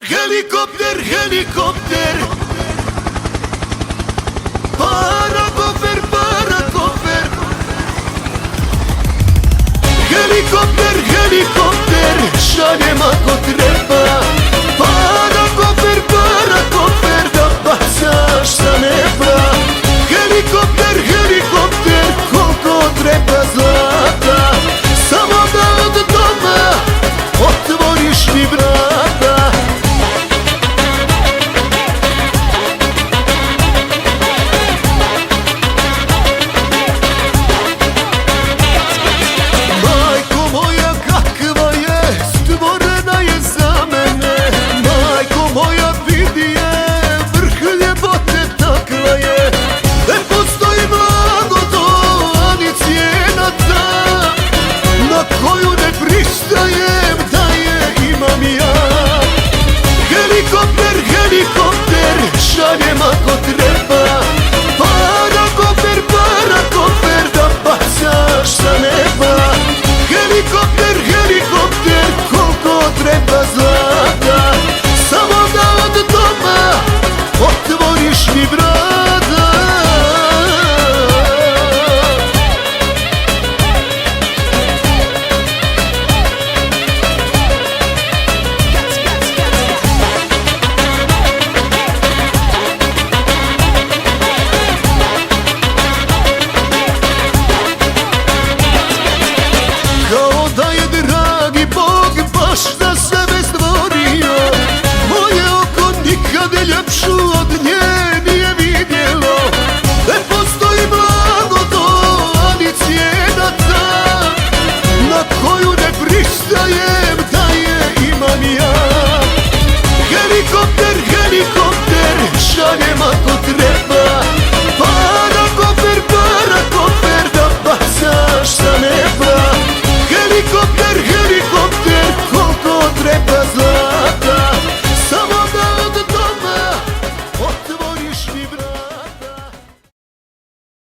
Helikopter, helikopter, parakofer, parakofer. Helikopter, helikopter, šaljem ako treba. Parakofer, parakofer, da bacaš sa neba. Helikopter, helikopter, koliko treba zlata, samo da od doma otvoriš mi vrata. Majko moja kakva je, stvorena je za mene. Majko moja vidi je, vrh ljepote takva je. Ne postoji blagoto, ani cijena ta, na koju ne pristajem da je imam ja. Helikopter, helikopter, šaljem ako treba. Parakofer, parakofer, da bacaš sa neba. Helikopter, helikopter, koliko treba zlata, samo da od doma otvoriš mi vrata. Kao da je dragi Bog baš za sebe stvorio, moje oko nikad ljepšu od nje nije vidjelo. Ne postoji blagoto, ani cijena ta, na koju ne pristajem da je imam ja. Helikopter, helikopter,